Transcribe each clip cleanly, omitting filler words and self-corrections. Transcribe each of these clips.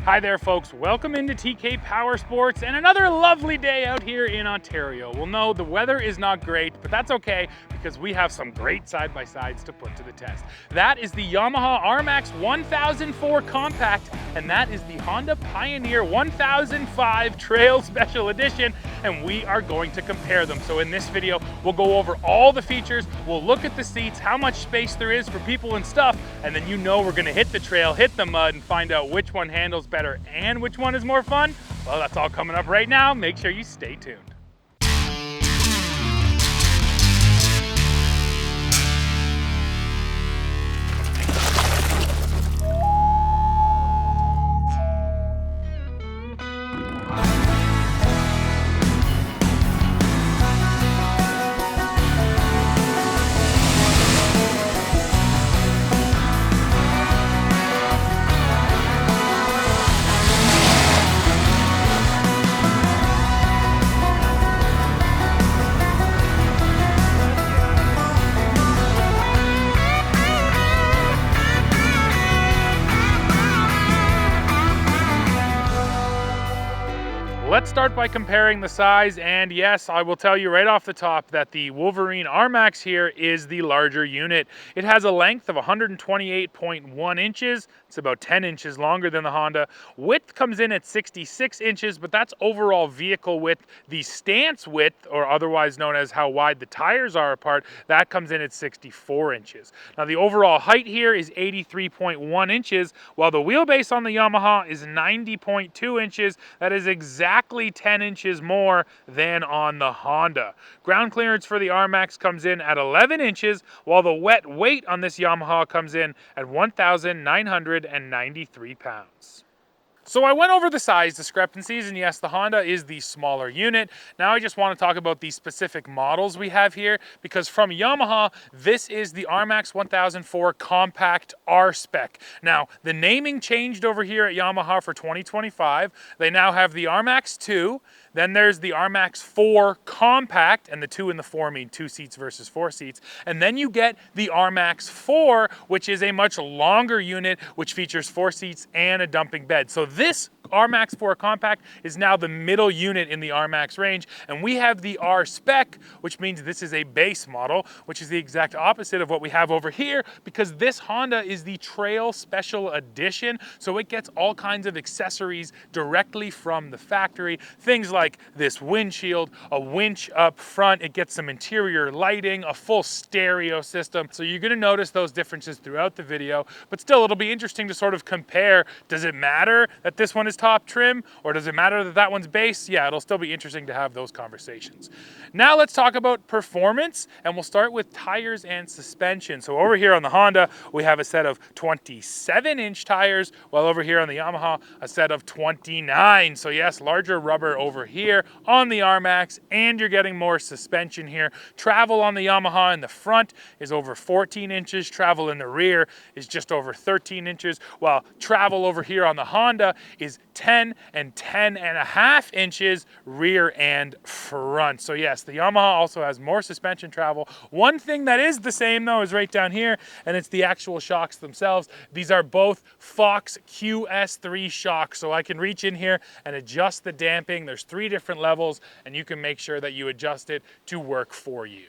Hi there folks, welcome into TK Power Sports and another lovely day out here in Ontario. Well no, the weather is not great, but that's okay because we have some great side-by-sides to put to the test. That is the Yamaha RMAX4 Compact, and that is the Honda Pioneer 1005 Trail Special Edition, and we are going to compare them. So in this video, we'll go over all the features, we'll look at the seats, how much space there is for people and stuff, and then you know we're gonna hit the trail, hit the mud, and find out which one handles better and which one is more fun. Well, that's all coming up right now. Make sure you stay tuned. Let's start by comparing the size, and yes, I will tell you right off the top that the Wolverine RMAX here is the larger unit. It has a length of 128.1 inches. It's about 10 inches longer than the Honda. Width comes in at 66 inches, but that's overall vehicle width. The stance width, or otherwise known as how wide the tires are apart, that comes in at 64 inches. Now the overall height here is 83.1 inches, while the wheelbase on the Yamaha is 90.2 inches. That is exactly 10 inches more than on the Honda. Ground clearance for the RMAX comes in at 11 inches, while the wet weight on this Yamaha comes in at 1,993 pounds. So I went over the size discrepancies, and yes, the Honda is the smaller unit. Now I just want to talk about the specific models we have here, because from Yamaha, this is the RMAX 1004 Compact R-Spec. Now, the naming changed over here at Yamaha for 2025. They now have the RMAX 2, then there's the RMAX 4 Compact, and the 2 and the 4 mean 2 seats versus 4 seats. And then you get the RMAX 4, which is a much longer unit, which features 4 seats and a dumping bed. So this RMAX 4 Compact is now the middle unit in the RMAX range, and we have the R-Spec, which means this is a base model, which is the exact opposite of what we have over here, because this Honda is the Trail Special Edition, so it gets all kinds of accessories directly from the factory. Things like this windshield, a winch up front, it gets some interior lighting, a full stereo system. So you're gonna notice those differences throughout the video, but still it'll be interesting to sort of compare. Does it matter that this one is top trim, or does it matter that that one's base? Yeah, it'll still be interesting to have those conversations. Now let's talk about performance, and we'll start with tires and suspension. So over here on the Honda, we have a set of 27-inch tires, while over here on the Yamaha, a set of 29. So yes, larger rubber over here on the RMAX, and you're getting more suspension here. Travel on the Yamaha in the front is over 14 inches. Travel in the rear is just over 13 inches, while travel over here on the Honda is 10 and 10.5 inches rear and front. So yes, the Yamaha also has more suspension travel. One thing that is the same though is right down here, and it's the actual shocks themselves. These are both Fox QS3 shocks, so I can reach in here and adjust the damping. There's 3 different levels, and you can make sure that you adjust it to work for you.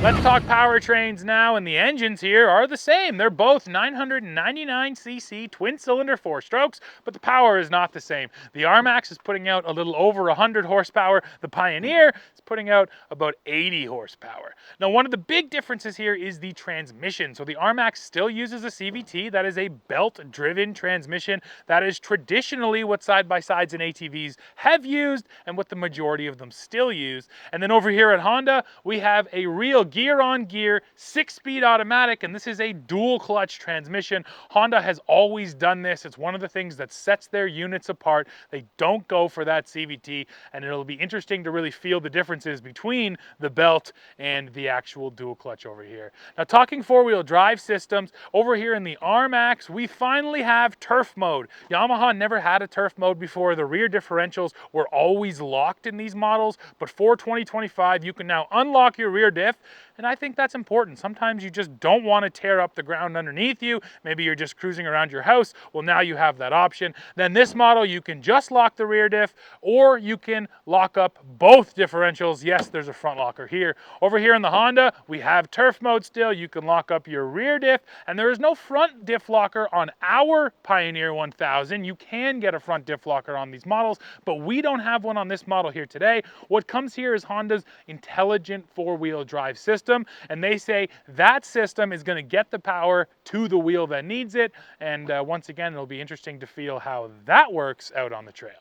Let's talk powertrains now, and the engines here are the same. They're both 999cc twin-cylinder 4-strokes, but the power is not the same. The RMAX is putting out a little over 100 horsepower. The Pioneer is putting out about 80 horsepower. Now, one of the big differences here is the transmission. So the RMAX still uses a CVT. That is a belt-driven transmission. That is traditionally what side-by-sides and ATVs have used, and what the majority of them still use. And then over here at Honda, we have a real gear-on-gear 6-speed automatic, and this is a dual clutch transmission. Honda has always done this. It's one of the things that sets their units apart. They don't go for that CVT, and it'll be interesting to really feel the differences between the belt and the actual dual clutch over here. Now, talking four-wheel drive systems, over here in the RMAX, we finally have turf mode. Yamaha never had a turf mode before. The rear differentials were always locked in these models, but for 2025, you can now unlock your rear diff, And I think that's important. Sometimes you just don't want to tear up the ground underneath you. Maybe you're just cruising around your house. Well, now you have that option. Then this model, you can just lock the rear diff, or you can lock up both differentials. Yes, there's a front locker here. Over here in the Honda, we have turf mode still. You can lock up your rear diff, and there is no front diff locker on our Pioneer 1000. You can get a front diff locker on these models, but we don't have one on this model here today. What comes here is Honda's intelligent four-wheel drive system, and they say that system is going to get the power to the wheel that needs it. And once again, it'll be interesting to feel how that works out on the trail.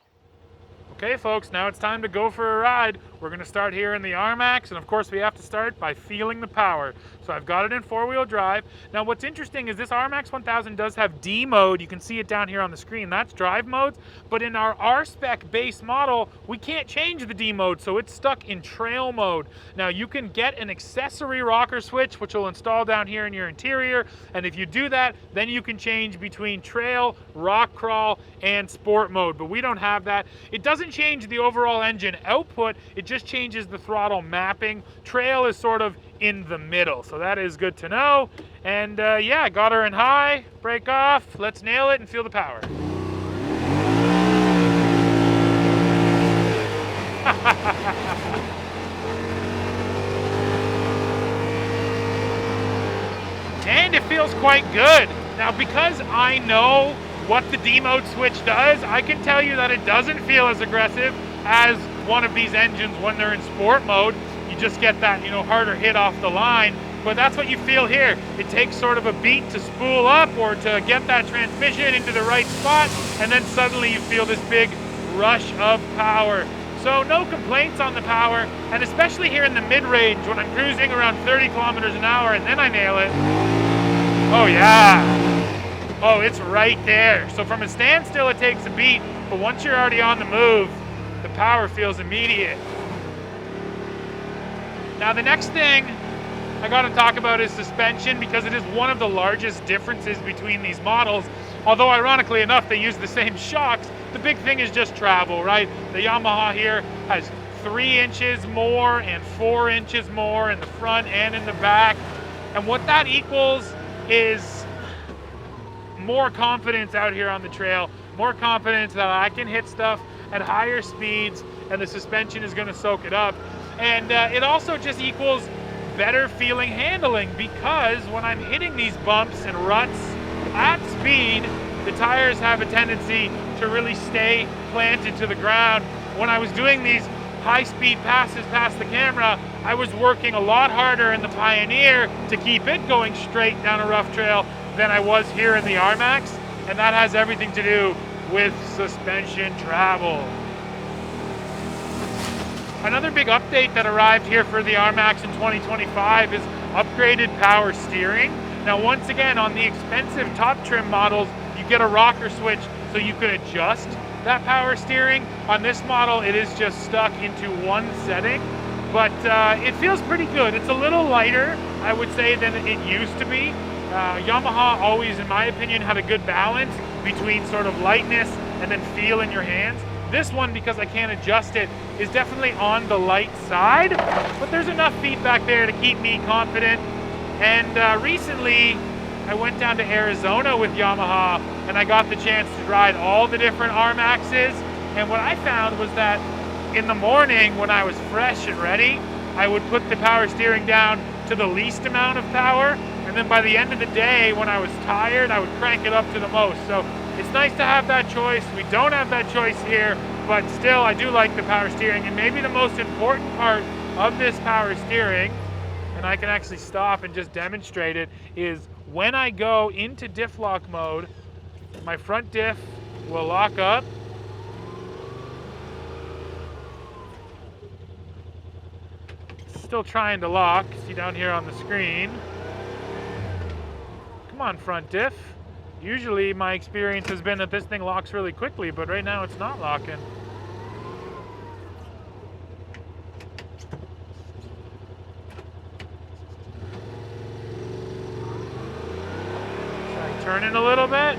Okay folks, now it's time to go for a ride. We're going to start here in the RMAX, and of course we have to start by feeling the power. So I've got it in four-wheel drive. Now what's interesting is this RMAX 1000 does have D mode. You can see it down here on the screen. That's drive modes. But in our R-Spec base model, we can't change the D mode, so it's stuck in trail mode. Now you can get an accessory rocker switch, which will install down here in your interior. And if you do that, then you can change between trail, rock crawl, and sport mode. But we don't have that. It doesn't change the overall engine output, it just changes the throttle mapping. Trail is sort of in the middle, so that is good to know. And yeah, got her in high, brake off, let's nail it and feel the power. And it feels quite good. Now because I know what the D mode switch does, I can tell you that it doesn't feel as aggressive as one of these engines when they're in sport mode. You just get that, you know, harder hit off the line. But that's what you feel here. It takes sort of a beat to spool up or to get that transmission into the right spot, and then suddenly you feel this big rush of power. So no complaints on the power, and especially here in the mid-range when I'm cruising around 30 kilometers an hour and then I nail it. Oh yeah. Oh, it's right there. So from a standstill, it takes a beat, but once you're already on the move, the power feels immediate. Now the next thing I got to talk about is suspension, because it is one of the largest differences between these models. Although ironically enough, they use the same shocks, the big thing is just travel, right? The Yamaha here has 3 inches more and 4 inches more in the front and in the back. And what that equals is more confidence out here on the trail, more confidence that I can hit stuff at higher speeds and the suspension is going to soak it up. And it also just equals better feeling handling, because when I'm hitting these bumps and ruts at speed, the tires have a tendency to really stay planted to the ground. When I was doing these high-speed passes past the camera, I was working a lot harder in the Pioneer to keep it going straight down a rough trail than I was here in the RMAX, and that has everything to do with suspension travel. Another big update that arrived here for the RMAX in 2025 is upgraded power steering. Now once again, on the expensive top trim models, you get a rocker switch so you can adjust that power steering. On this model, it is just stuck into one setting, but it feels pretty good. It's a little lighter, I would say, than it used to be. Yamaha always, in my opinion, had a good balance between sort of lightness and then feel in your hands. This one, because I can't adjust it, is definitely on the light side, but there's enough feedback there to keep me confident. And recently, I went down to Arizona with Yamaha, and I got the chance to ride all the different RMAXs. And what I found was that in the morning, when I was fresh and ready, I would put the power steering down to the least amount of power, and then by the end of the day, when I was tired, I would crank it up to the most. So it's nice to have that choice. We don't have that choice here, but still, I do like the power steering. And maybe the most important part of this power steering, and I can actually stop and just demonstrate it, is when I go into diff lock mode, my front diff will lock up. Still trying to lock, see down here on the screen. Come on, front diff. Usually my experience has been that this thing locks really quickly, but right now it's not locking. Should I turn it a little bit?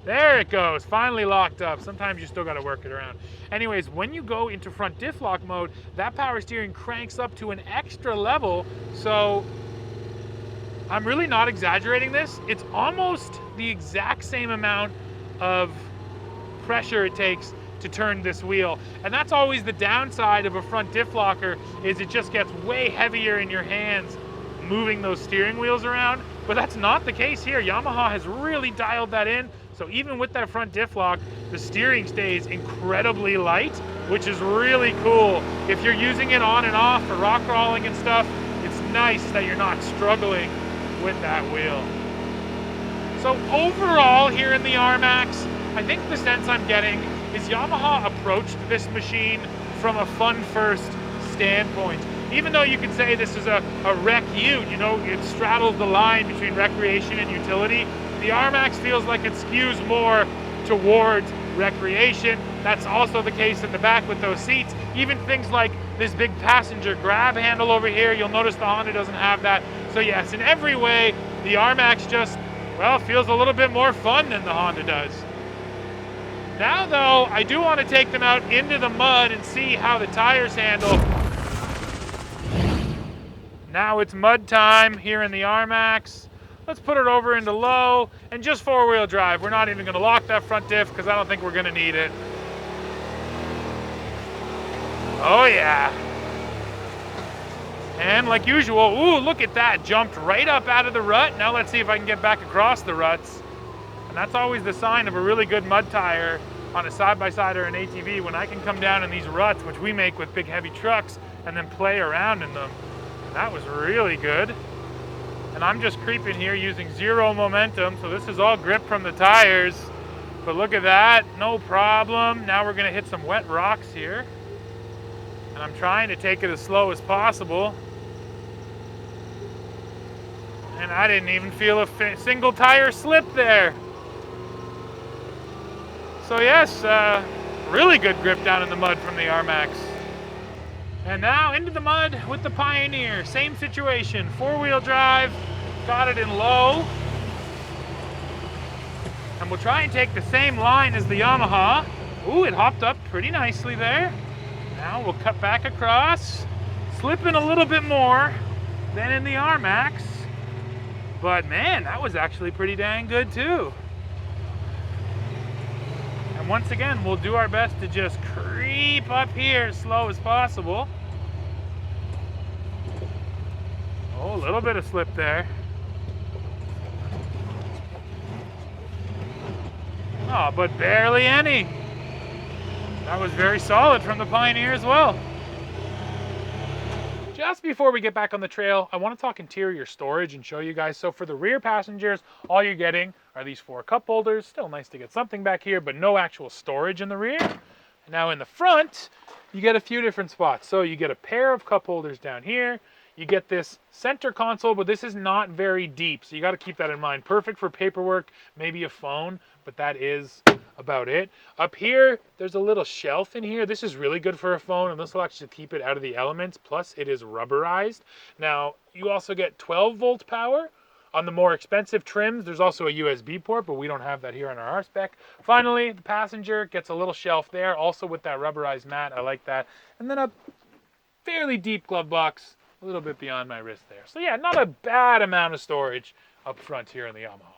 There it goes, finally locked up. Sometimes you still gotta work it around. Anyways, when you go into front diff lock mode, that power steering cranks up to an extra level. So I'm really not exaggerating this. It's almost the exact same amount of pressure it takes to turn this wheel. And that's always the downside of a front diff locker, is it just gets way heavier in your hands moving those steering wheels around. But that's not the case here. Yamaha has really dialed that in. So even with that front diff lock, the steering stays incredibly light, which is really cool. If you're using it on and off for rock crawling and stuff, it's nice that you're not struggling with that wheel. So overall here in the RMAX, I think the sense I'm getting is Yamaha approached this machine from a fun-first standpoint. Even though you could say this is a rec ute, you know, it straddles the line between recreation and utility, the RMAX feels like it skews more towards recreation. That's also the case in the back with those seats. Even things like this big passenger grab handle over here, you'll notice the Honda doesn't have that. So yes, in every way, the RMAX just, well, feels a little bit more fun than the Honda does. Now though, I do want to take them out into the mud and see how the tires handle. Now it's mud time here in the RMAX. Let's put it over into low and just four-wheel drive. We're not even going to lock that front diff because I don't think we're going to need it. Oh yeah. And like usual, ooh, look at that. Jumped right up out of the rut. Now let's see if I can get back across the ruts. And that's always the sign of a really good mud tire on a side-by-side or an ATV, when I can come down in these ruts, which we make with big heavy trucks, and then play around in them. And that was really good. And I'm just creeping here using zero momentum, so this is all grip from the tires. But look at that, no problem. Now we're gonna hit some wet rocks here. And I'm trying to take it as slow as possible. And I didn't even feel a single tire slip there. So yes, really good grip down in the mud from the RMAX. And now into the mud with the Pioneer. Same situation, four-wheel drive, got it in low. And we'll try and take the same line as the Yamaha. Ooh, it hopped up pretty nicely there. Now we'll cut back across, slipping a little bit more than in the RMAX. But man, that was actually pretty dang good too. And once again, we'll do our best to just creep up here as slow as possible. Oh, a little bit of slip there. Oh, but barely any. That was very solid from the Pioneer as well. Just before we get back on the trail, I want to talk interior storage and show you guys. So for the rear passengers, all you're getting are these 4 cup holders. Still nice to get something back here, but no actual storage in the rear. Now in the front, you get a few different spots. So you get a pair of cup holders down here. You get this center console, but this is not very deep, so you got to keep that in mind. Perfect for paperwork, maybe a phone, but that is about it. Up here, there's a little shelf in here. This is really good for a phone, and this will actually keep it out of the elements, plus it is rubberized. Now, you also get 12-volt power. On the more expensive trims, there's also a USB port, but we don't have that here on our R-Spec. Finally, the passenger gets a little shelf there, also with that rubberized mat. I like that. And then a fairly deep glove box, a little bit beyond my wrist there. So yeah, not a bad amount of storage up front here in the Yamaha.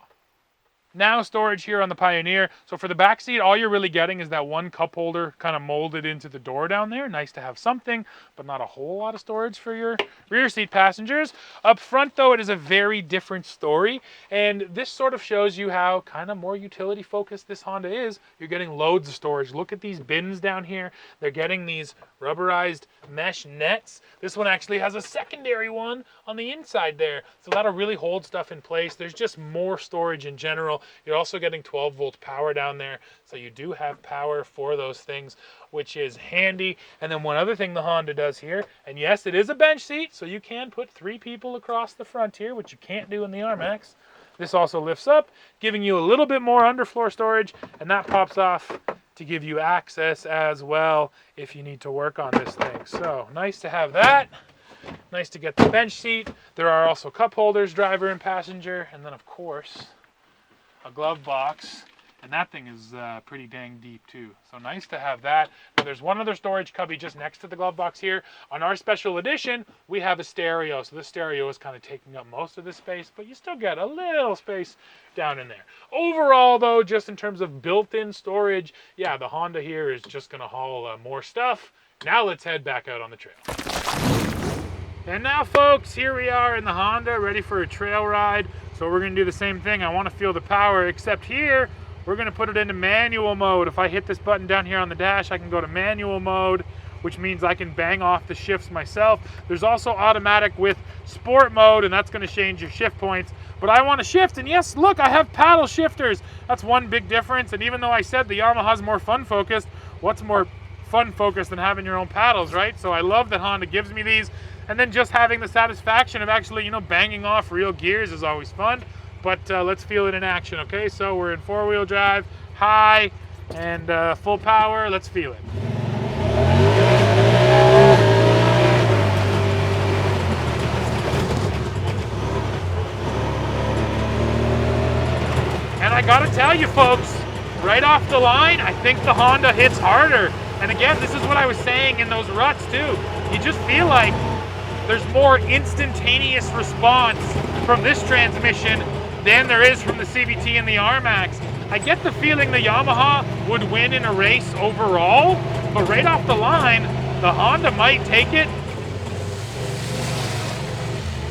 Now storage here on the Pioneer. So for the back seat, all you're really getting is that one cup holder kind of molded into the door down there. Nice to have something, but not a whole lot of storage for your rear seat passengers. Up front though, it is a very different story. And this sort of shows you how kind of more utility focused this Honda is. You're getting loads of storage. Look at these bins down here. They're getting these rubberized mesh nets. This one actually has a secondary one on the inside there. So that'll really hold stuff in place. There's just more storage in general. You're also getting 12-volt power down there. So you do have power for those things, which is handy. And then one other thing the Honda does here, and yes, it is a bench seat, so you can put 3 people across the front here, which you can't do in the RMAX. This also lifts up, giving you a little bit more underfloor storage, and that pops off to give you access as well if you need to work on this thing. So nice to have that. Nice to get the bench seat. There are also cup holders, driver and passenger, and then of course a glove box. And that thing is pretty dang deep too. So nice to have that. Now there's one other storage cubby just next to the glove box here. On our special edition, we have a stereo. So this stereo is kind of taking up most of the space, but you still get a little space down in there. Overall though, just in terms of built-in storage, yeah, the Honda here is just gonna haul more stuff. Now let's head back out on the trail. And now folks, here we are in the Honda, ready for a trail ride. So we're gonna do the same thing. I wanna feel the power, except here, we're gonna put it into manual mode. If I hit this button down here on the dash, I can go to manual mode, which means I can bang off the shifts myself. There's also automatic with sport mode, and that's gonna change your shift points. But I wanna shift, and yes, look, I have paddle shifters. That's one big difference, and even though I said the Yamaha's more fun focused, what's more fun focused than having your own paddles, right? So I love that Honda gives me these, and then just having the satisfaction of actually, you know, banging off real gears is always fun. But let's feel it in action, okay? So we're in four-wheel drive, high, and full power. Let's feel it. And I gotta tell you folks, right off the line, I think the Honda hits harder. And again, this is what I was saying in those ruts too. You just feel like there's more instantaneous response from this transmission than there is from the CVT and the RMAX. I get the feeling the Yamaha would win in a race overall, but right off the line, the Honda might take it.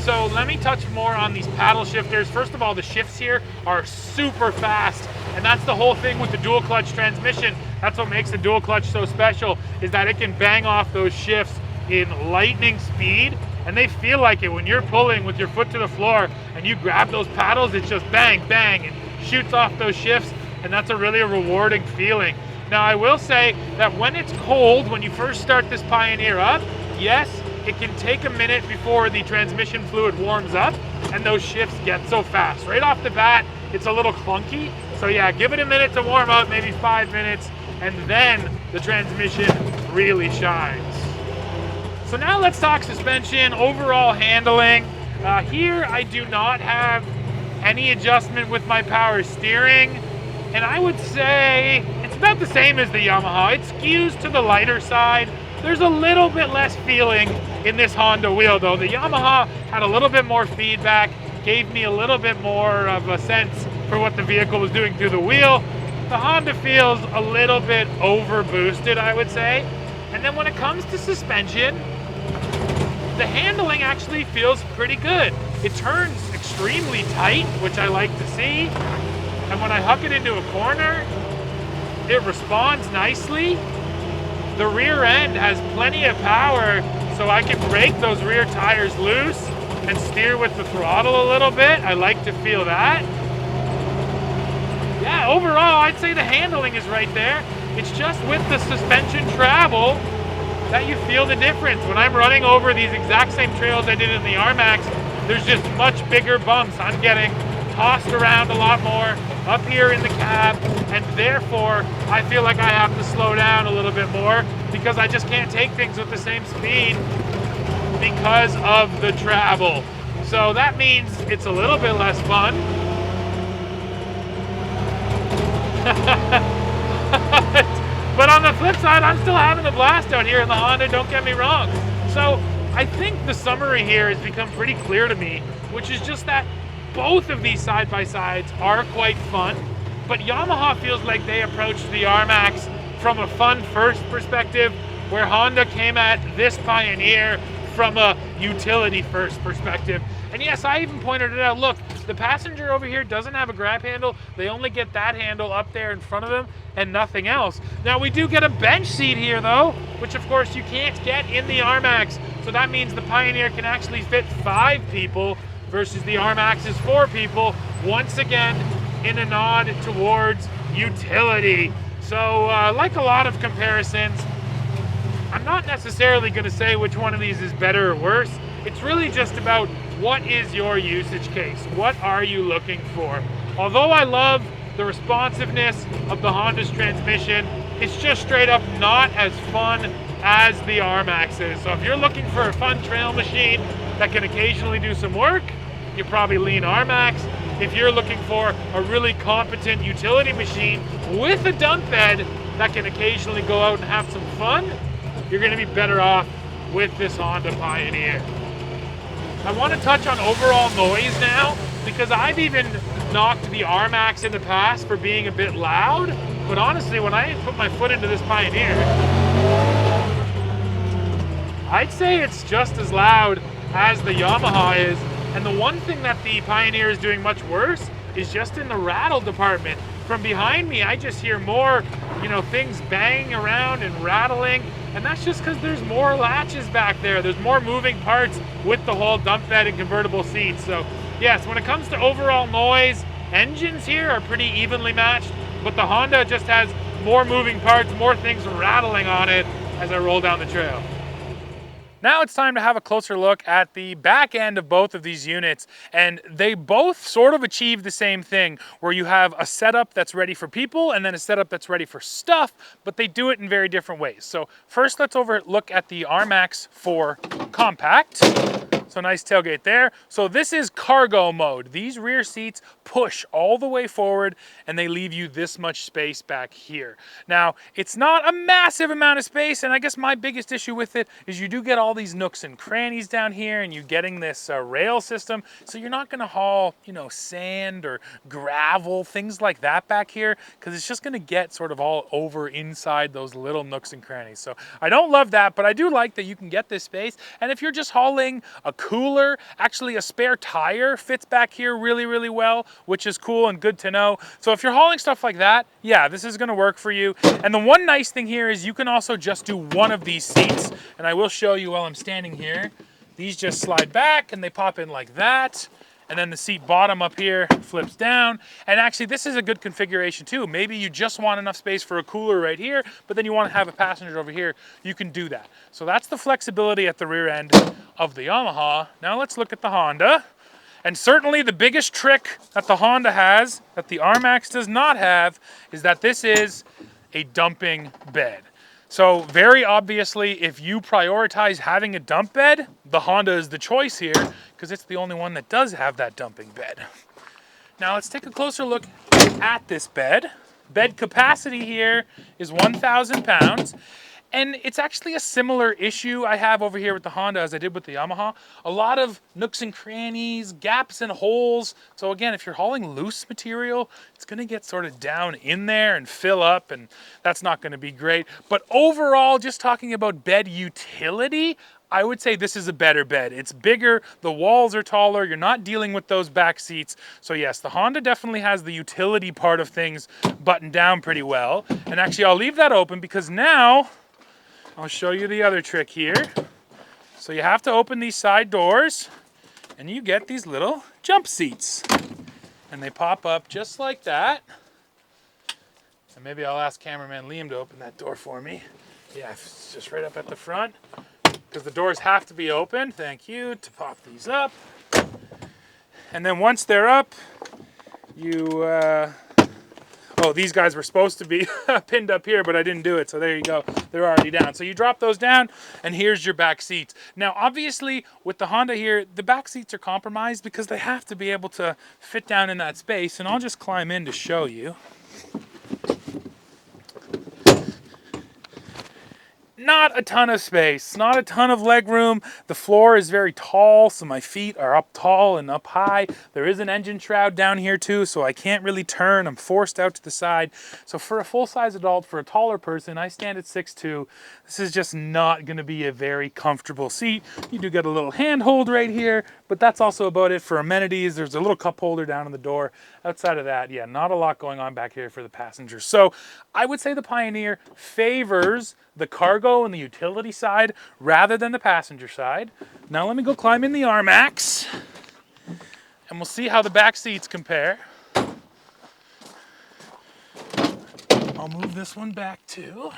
So let me touch more on these paddle shifters. First of all, the shifts here are super fast, and that's the whole thing with the dual clutch transmission. That's what makes the dual clutch so special, is that it can bang off those shifts in lightning speed, and they feel like it when you're pulling with your foot to the floor and you grab those paddles. It's just bang, bang, and shoots off those shifts, and that's a really rewarding feeling. Now I will say that when it's cold, when you first start this Pioneer up, yes, it can take a minute before the transmission fluid warms up and those shifts get so fast. Right off the bat, it's a little clunky. So yeah, give it a minute to warm up, maybe 5 minutes, and then the transmission really shines. So now let's talk suspension, overall handling. Here I do not have any adjustment with my power steering, and I would say it's about the same as the Yamaha. It skews to the lighter side. There's a little bit less feeling in this Honda wheel though. The Yamaha had a little bit more feedback, gave me a little bit more of a sense for what the vehicle was doing through the wheel. The Honda feels a little bit over boosted, I would say. And then when it comes to suspension, the handling actually feels pretty good. It turns extremely tight, which I like to see. And when I huck it into a corner, it responds nicely. The rear end has plenty of power, so I can break those rear tires loose and steer with the throttle a little bit. I like to feel that. Yeah, overall, I'd say the handling is right there. It's just with the suspension travel that you feel the difference. When I'm running over these exact same trails I did in the RMAX, there's just much bigger bumps. I'm getting tossed around a lot more up here in the cab, and therefore I feel like I have to slow down a little bit more because I just can't take things with the same speed because of the travel. So that means it's a little bit less fun. But on the flip side, I'm still having a blast out here in the Honda, don't get me wrong. So I think the summary here has become pretty clear to me, which is just that both of these side-by-sides are quite fun, but Yamaha feels like they approached the RMAX from a fun-first perspective, where Honda came at this Pioneer from a utility-first perspective. And yes, I even pointed it out, look, the passenger over here doesn't have a grab handle. They only get that handle up there in front of them and nothing else. Now we do get a bench seat here though, which of course you can't get in the RMAX. So that means the Pioneer can actually fit 5 people versus the RMAX's 4 people, once again in a nod towards utility. So like a lot of comparisons, I'm not necessarily going to say which one of these is better or worse. It's really just about what is your usage case? What are you looking for? Although I love the responsiveness of the Honda's transmission, it's just straight up not as fun as the RMAX is. So if you're looking for a fun trail machine that can occasionally do some work, you probably lean RMAX. if you're looking for a really competent utility machine with a dump bed that can occasionally go out and have some fun, you're going to be better off with this Honda Pioneer. I want to touch on overall noise now, because I've even knocked the RMAX in the past for being a bit loud, but honestly, when I put my foot into this Pioneer, I'd say it's just as loud as the Yamaha is. And the one thing that the Pioneer is doing much worse is just in the rattle department. From behind me, I just hear more, things banging around and rattling. And that's just because there's more latches back there. There's more moving parts with the whole dump bed and convertible seats. So yes, when it comes to overall noise, engines here are pretty evenly matched, but the Honda just has more moving parts, more things rattling on it as I roll down the trail. Now it's time to have a closer look at the back end of both of these units, and they both sort of achieve the same thing, where you have a setup that's ready for people and then a setup that's ready for stuff, but they do it in very different ways. So first, let's look at the RMAX4 Compact. So nice tailgate there. So this is cargo mode. These rear seats push all the way forward and they leave you this much space back here. Now, it's not a massive amount of space, and I guess my biggest issue with it is you do get all these nooks and crannies down here, and you're getting this rail system, so you're not gonna haul, sand or gravel, things like that back here, because it's just gonna get sort of all over inside those little nooks and crannies. So I don't love that, but I do like that you can get this space. And if you're just hauling a cooler, actually a spare tire fits back here really, really well, which is cool and good to know. So if you're hauling stuff like that, yeah, this is gonna work for you. And the one nice thing here is you can also just do one of these seats, and I will show you while I'm standing here. These just slide back and they pop in like that. And then the seat bottom up here flips down. And actually this is a good configuration too. Maybe you just want enough space for a cooler right here, but then you want to have a passenger over here, you can do that. So that's the flexibility at the rear end of the Yamaha. Now let's look at the Honda. And certainly the biggest trick that the Honda has, that the RMAX does not have, is that this is a dumping bed. So very obviously, if you prioritize having a dump bed, the Honda is the choice here, because it's the only one that does have that dumping bed. Now let's take a closer look at this bed. Bed capacity here is 1,000 pounds. And it's actually a similar issue I have over here with the Honda as I did with the Yamaha. A lot of nooks and crannies, gaps and holes. So again, if you're hauling loose material, it's gonna get sort of down in there and fill up, and that's not gonna be great. But overall, just talking about bed utility, I would say this is a better bed. It's bigger, the walls are taller, you're not dealing with those back seats. So yes, the Honda definitely has the utility part of things buttoned down pretty well. And actually, I'll leave that open because now, I'll show you the other trick here. So you have to open these side doors and you get these little jump seats. And they pop up just like that. And maybe I'll ask cameraman Liam to open that door for me. Yeah, it's just right up at the front. Because the doors have to be open, thank you, to pop these up. And then once they're up, you, oh, these guys were supposed to be pinned up here, but I didn't do it, so there you go. They're already down. So you drop those down, and here's your back seats. Now, obviously, with the Honda here, the back seats are compromised because they have to be able to fit down in that space, and I'll just climb in to show you. Not a ton of space, not a ton of leg room. The floor is very tall, so my feet are up tall and up high. There is an engine shroud down here too, so I can't really turn. I'm forced out to the side. So for a full-size adult, for a taller person, I stand at 6'2". This is just not gonna be a very comfortable seat. You do get a little handhold right here, but that's also about it for amenities. There's a little cup holder down on the door. Outside of that, yeah, not a lot going on back here for the passengers. So I would say the Pioneer favors the cargo and the utility side rather than the passenger side. Now let me go climb in the RMAX and we'll see how the back seats compare. I'll move this one back too,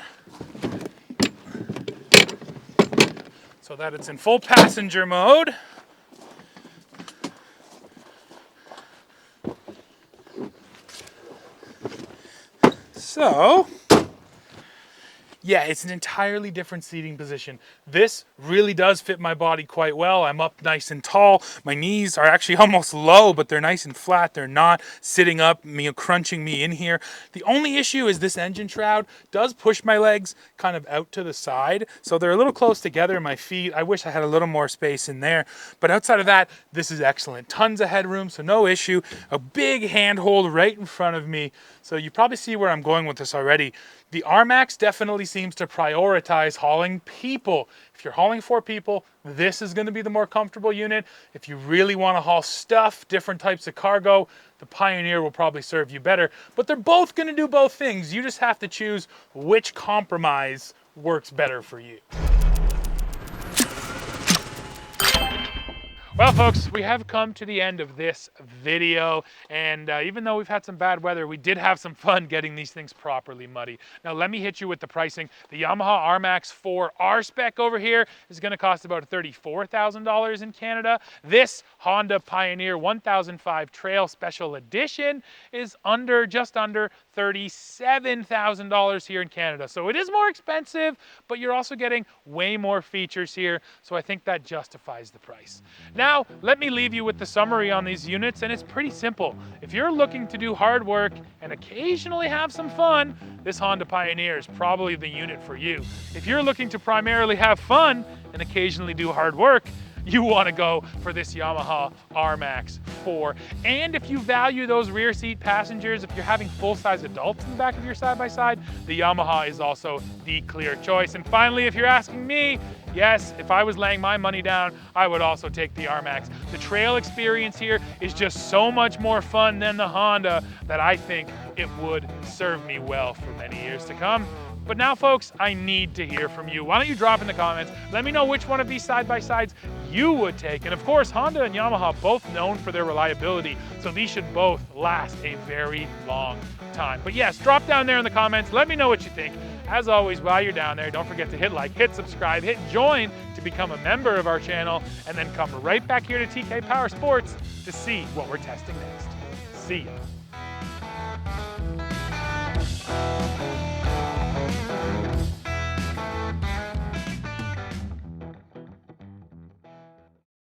so that it's in full passenger mode. So Yeah, it's an entirely different seating position. This really does fit my body quite well. I'm up nice and tall. My knees are actually almost low, but they're nice and flat. They're not sitting up, crunching me in here. The only issue is this engine shroud does push my legs kind of out to the side, so they're a little close together in my feet. I wish I had a little more space in there, but outside of that, this is excellent. Tons of headroom, so no issue. A big handhold right in front of me, so you probably see where I'm going with this already. The RMAX definitely seems to prioritize hauling people. If you're hauling 4 people, this is going to be the more comfortable unit. If you really want to haul stuff, different types of cargo, the Pioneer will probably serve you better. But they're both going to do both things. You just have to choose which compromise works better for you. Well, folks, we have come to the end of this video, and even though we've had some bad weather, we did have some fun getting these things properly muddy. Now, let me hit you with the pricing. The Yamaha RMAX4 R-Spec over here is going to cost about $34,000 in Canada. This Honda Pioneer 1005 Trail Special Edition is just under $37,000 here in Canada. So it is more expensive, but you're also getting way more features here, so I think that justifies the price. Now, let me leave you with the summary on these units, and it's pretty simple. If you're looking to do hard work and occasionally have some fun, this Honda Pioneer is probably the unit for you. If you're looking to primarily have fun and occasionally do hard work, you want to go for this Yamaha RMAX4. And if you value those rear seat passengers, if you're having full-size adults in the back of your side-by-side, the Yamaha is also the clear choice. And finally, if you're asking me, yes, if I was laying my money down, I would also take the RMAX. The trail experience here is just so much more fun than the Honda that I think it would serve me well for many years to come. But now, folks, I need to hear from you. Why don't you drop in the comments? Let me know which one of these side-by-sides you would take. And of course, Honda and Yamaha both known for their reliability, so these should both last a very long time. But yes, drop down there in the comments. Let me know what you think. As always, while you're down there, don't forget to hit like, hit subscribe, hit join to become a member of our channel, and then come right back here to TK Power Sports to see what we're testing next. See ya.